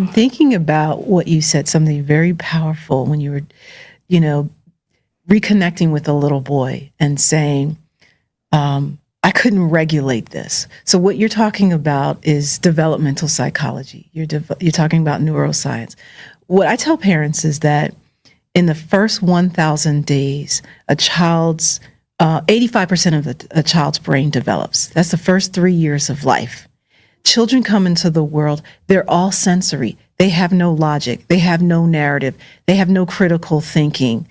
I'm thinking about what you said, something very powerful when you were, you know, reconnecting with a little boy and saying, I couldn't regulate this. So what you're talking about is developmental psychology. You're talking about neuroscience. What I tell parents is that in the first 1,000 days, a child's 85% of a child's brain develops. That's the first 3 years of life. Children come into the world, they're all sensory. They have no logic. They have no narrative. They have no critical thinking.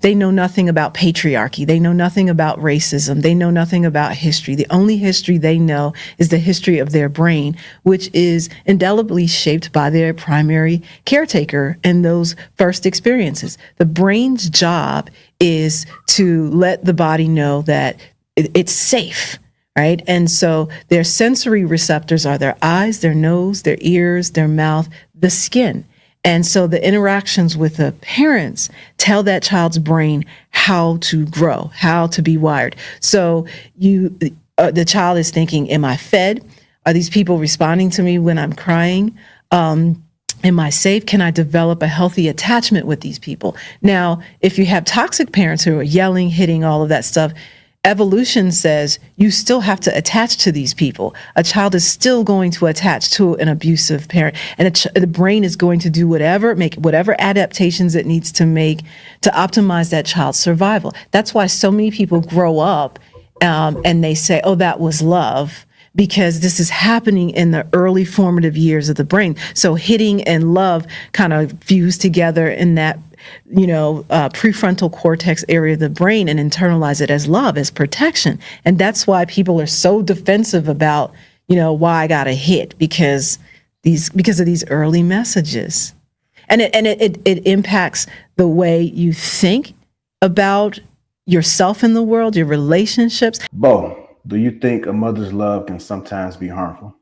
They know nothing about patriarchy. They know nothing about racism. They know nothing about history. The only history they know is the history of their brain, which is indelibly shaped by their primary caretaker in those first experiences. The brain's job is to let the body know that it's safe. Right. And so their sensory receptors are their eyes, their nose, their ears, their mouth, the skin. And so the interactions with the parents tell that child's brain how to grow, how to be wired. So the child is thinking, am I fed? Are these people responding to me when I'm crying? Am I safe? Can I develop a healthy attachment with these people? Now, if you have toxic parents who are yelling, hitting, all of that stuff, evolution says you still have to attach to these people. A child is still going to attach to an abusive parent, and the brain is going to do make whatever adaptations it needs to make to optimize that child's survival. That's why so many people grow up and they say, oh, that was love, because this is happening in the early formative years of the brain. So hitting and love kind of fuse together in that prefrontal cortex area of the brain and internalize it as love, as protection. And that's why people are so defensive about, why I got a hit, because of these early messages. And it impacts the way you think about yourself in the world, your relationships. Bo, do you think a mother's love can sometimes be harmful?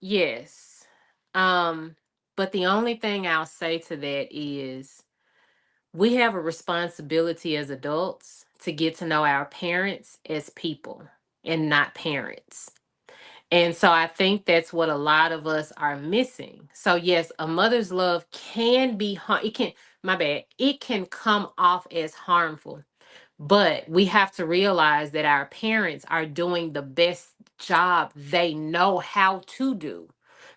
Yes. But the only thing I'll say to that is we have a responsibility as adults to get to know our parents as people and not parents. And so I think that's what a lot of us are missing. So yes, a mother's love can be it can my bad. It can come off as harmful. But we have to realize that our parents are doing the best job they know how to do,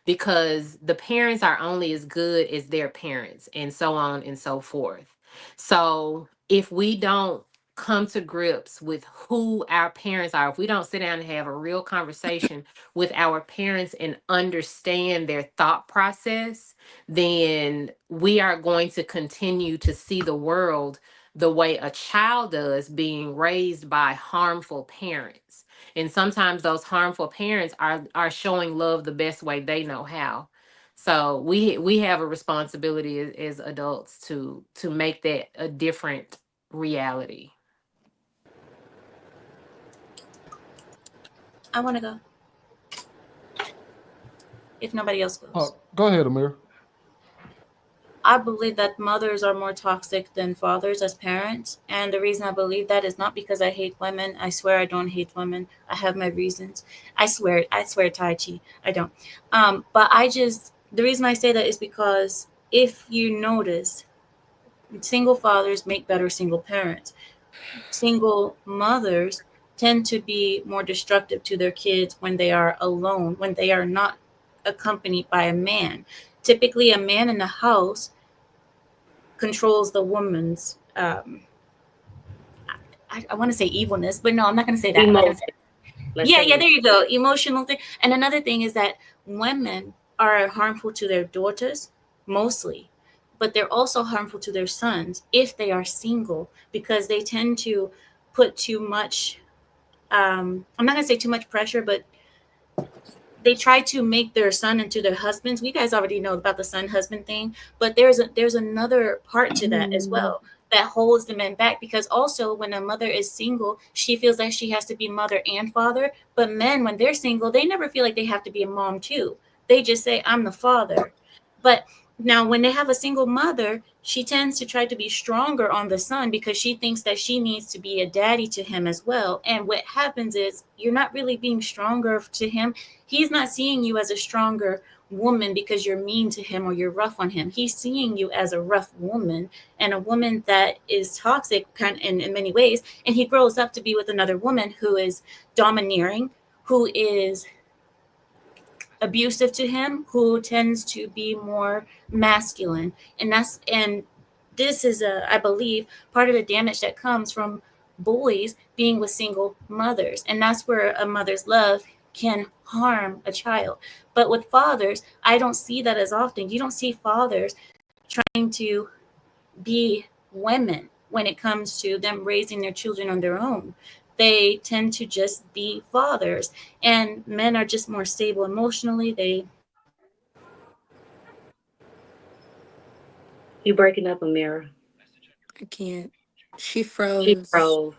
because the parents are only as good as their parents, and so on and so forth. So if we don't come to grips with who our parents are, if we don't sit down and have a real conversation with our parents and understand their thought process, then we are going to continue to see the world the way a child does, being raised by harmful parents. And sometimes those harmful parents are showing love the best way they know how. So we have a responsibility as adults to make that a different reality. I want to go if nobody else goes. Go ahead, Amir. I believe that mothers are more toxic than fathers as parents. And the reason I believe that is not because I hate women. I swear I don't hate women. I have my reasons. I swear Tai Chi. I don't. But the reason I say that is because if you notice, single fathers make better single parents. Single mothers tend to be more destructive to their kids when they are alone, when they are not accompanied by a man. Typically, a man in the house controls the woman's I want to say evilness, but no, I'm not going to say that. I'm not going to say yeah, there you go. Emotional thing. And another thing is that women are harmful to their daughters mostly, but they're also harmful to their sons if they are single, because they tend to put too much I'm not going to say too much pressure, but they try to make their son into their husbands. We guys already know about the son husband thing, but there's another part to that as well that holds the men back, because also when a mother is single, she feels like she has to be mother and father. But men, when they're single, they never feel like they have to be a mom too. They just say, I'm the father. But now when they have a single mother, she tends to try to be stronger on the son because she thinks that she needs to be a daddy to him as well. And what happens is you're not really being stronger to him. He's not seeing you as a stronger woman because you're mean to him or you're rough on him. He's seeing you as a rough woman and a woman that is toxic in many ways. And he grows up to be with another woman who is domineering, who is abusive to him, who tends to be more masculine. And this is I believe part of the damage that comes from boys being with single mothers. And that's where a mother's love can harm a child. But with fathers, I don't see that as often. You don't see fathers trying to be women when it comes to them raising their children on their own. They tend to just be fathers, and men are just more stable emotionally. You breaking up, Amira? I can't. She She froze. froze.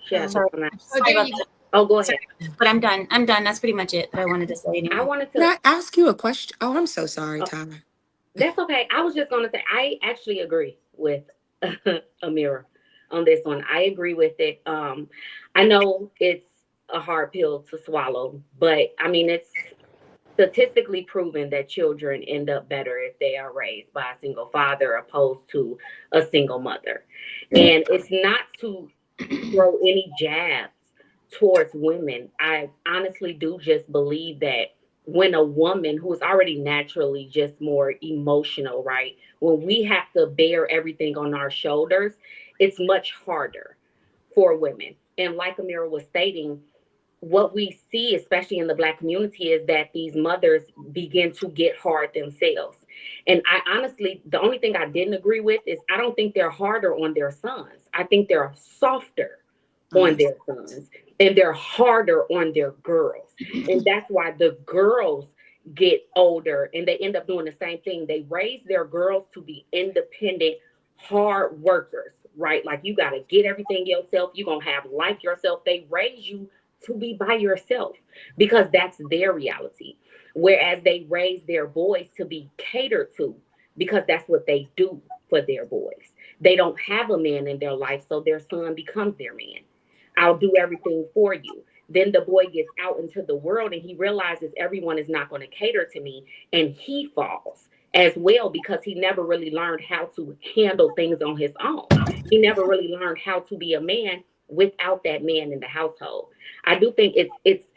She has to Sorry, come out. sorry about that. Oh, go ahead. But I'm done. That's pretty much it that I wanted to say anyway. I wanted Can to. I ask you a question? Oh, I'm so sorry, Oh, Tyler. that's okay. I was just going to say, I actually agree with Amira on this one. I agree with it. I know it's a hard pill to swallow, but I mean, it's statistically proven that children end up better if they are raised by a single father opposed to a single mother. And it's not to throw any jabs towards women. I honestly do just believe that when a woman who is already naturally just more emotional, right? When we have to bear everything on our shoulders, it's much harder for women. And like Amira was stating, what we see, especially in the Black community, is that these mothers begin to get hard themselves. And I honestly, the only thing I didn't agree with is I don't think they're harder on their sons. I think they're softer on their sons and they're harder on their girls. And that's why the girls get older and they end up doing the same thing. They raise their girls to be independent, hard workers, right? Like you got to get everything yourself. You're going to have life yourself. They raise you to be by yourself because that's their reality. Whereas they raise their boys to be catered to because that's what they do for their boys. They don't have a man in their life, so their son becomes their man. I'll do everything for you. Then the boy gets out into the world and he realizes everyone is not going to cater to me. And he falls as well because he never really learned how to handle things on his own. He never really learned how to be a man without that man in the household. I do think it's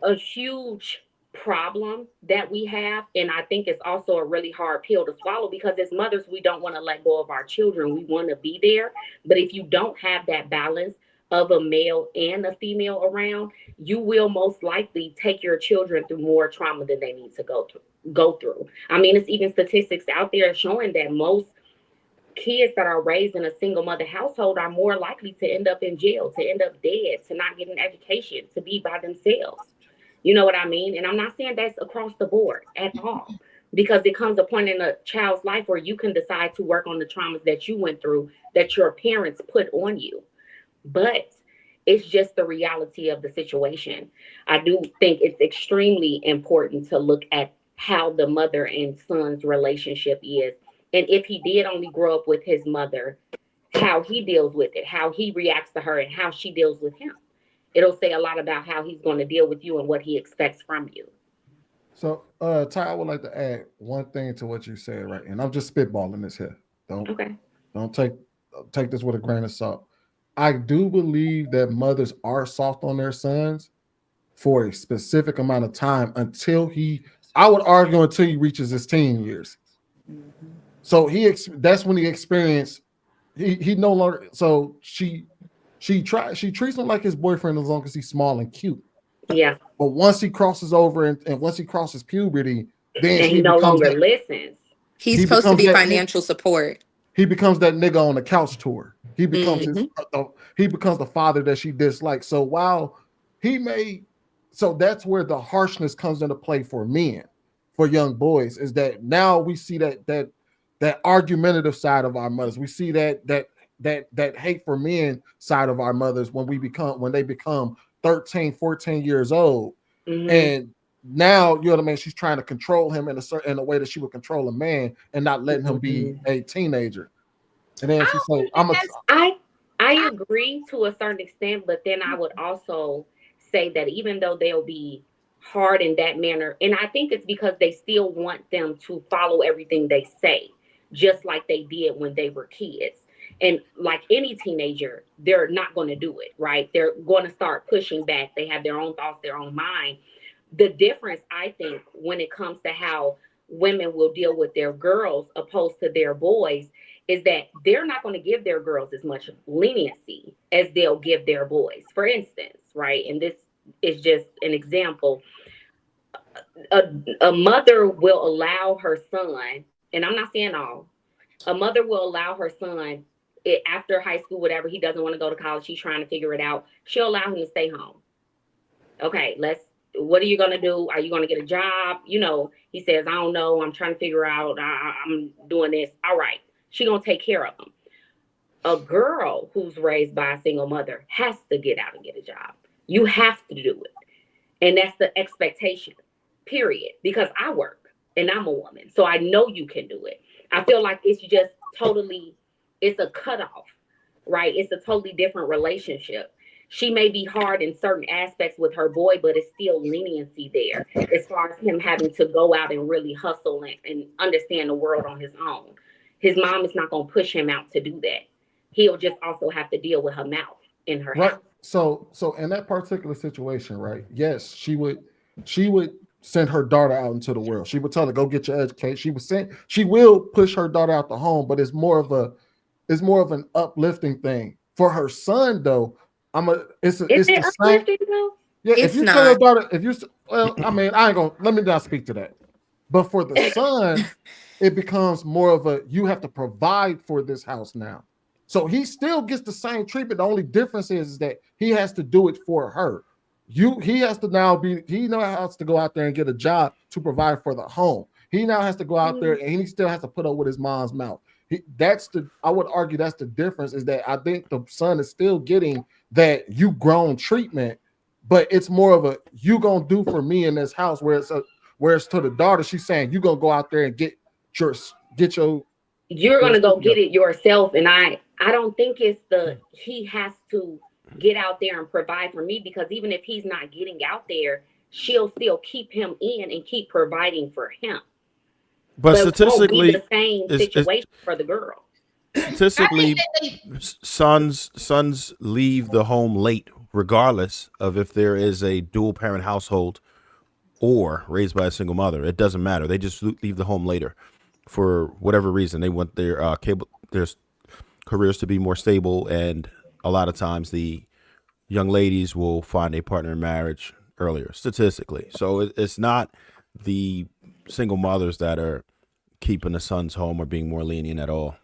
a huge problem that we have, and I think it's also a really hard pill to swallow because as mothers we don't want to let go of our children. We want to be there, but if you don't have that balance of a male and a female around, you will most likely take your children through more trauma than they need to go through. I mean, it's even statistics out there showing that most kids that are raised in a single mother household are more likely to end up in jail, to end up dead, to not get an education, to be by themselves. You know what I mean? And I'm not saying that's across the board at all, because there comes a point in a child's life where you can decide to work on the traumas that you went through that your parents put on you. But it's just the reality of the situation. I do think it's extremely important to look at how the mother and son's relationship is. And if he did only grow up with his mother, how he deals with it, how he reacts to her, and how she deals with him. It'll say a lot about how he's going to deal with you and what he expects from you. So, Ty, I would like to add one thing to what you said, right? And I'm just spitballing this here. Don't take this with a grain of salt. I do believe that mothers are soft on their sons for a specific amount of time until I would argue until he reaches his teen years. Mm-hmm. So that's when he experienced, he no longer, so she treats him like his boyfriend as long as he's small and cute. Yeah. But once he crosses over and once he crosses puberty, then and he no longer listens. He's supposed to be financial support. He becomes that nigga on the couch tour. He becomes he becomes the father that she dislikes. So while so that's where the harshness comes into play for men, for young boys, is that now we see that argumentative side of our mothers. We see that hate for men side of our mothers when they become 13, 14 years old. Mm-hmm. And now, you know what I mean, she's trying to control him in a way that she would control a man and not letting him be a teenager. And then she said, I agree to a certain extent, but then I would also say that even though they'll be hard in that manner. And I think it's because they still want them to follow everything they say, just like they did when they were kids. And like any teenager, they're not going to do it, right? They're going to start pushing back. They have their own thoughts, their own mind. The difference, I think, when it comes to how women will deal with their girls opposed to their boys is that they're not going to give their girls as much leniency as they'll give their boys. For instance, right? And this is just an example. A mother will allow her son, and I'm not saying all, a mother will allow her son after high school, whatever, he doesn't want to go to college, he's trying to figure it out. She'll allow him to stay home. Okay, what are you going to do? Are you going to get a job? You know, he says, I don't know. I'm trying to figure out. I'm doing this. All right. She's going to take care of him. A girl who's raised by a single mother has to get out and get a job. You have to do it. And that's the expectation, period. Because I work and I'm a woman. So I know you can do it. I feel like it's just totally, it's a cutoff, right? It's a totally different relationship. She may be hard in certain aspects with her boy, but it's still leniency there as far as him having to go out and really hustle and understand the world on his own. His mom is not going to push him out to do that. He'll just also have to deal with her mouth in her house. So in that particular situation, right? Yes, she would send her daughter out into the world. She would tell her, go get your education. She will push her daughter out the home, but it's more of an uplifting thing. For her son, though, it's the same. Yeah, it's if you not. tell her daughter, I mean, let me not speak to that. But for the son, it becomes more of you have to provide for this house now. So he still gets the same treatment. The only difference is that he has to do it for her. He has to now has to go out there and get a job to provide for the home. He now has to go out there and he still has to put up with his mom's mouth. I would argue that's the difference, is that I think the son is still getting that you grown treatment, but it's more of you gonna do for me in this house, whereas to the daughter, she's saying you gonna go out there and you're gonna go get it yourself. And I don't think it's he has to get out there and provide for me, because even if he's not getting out there, she'll still keep him in and keep providing for him. But statistically, it won't be the same situation for the girl. Statistically, sons leave the home late, regardless of if there is a dual parent household or raised by a single mother. It doesn't matter. They just leave the home later for whatever reason. They want their careers to be more stable, and a lot of times the young ladies will find a partner in marriage earlier, statistically. So it's not the single mothers that are keeping the sons home or being more lenient at all.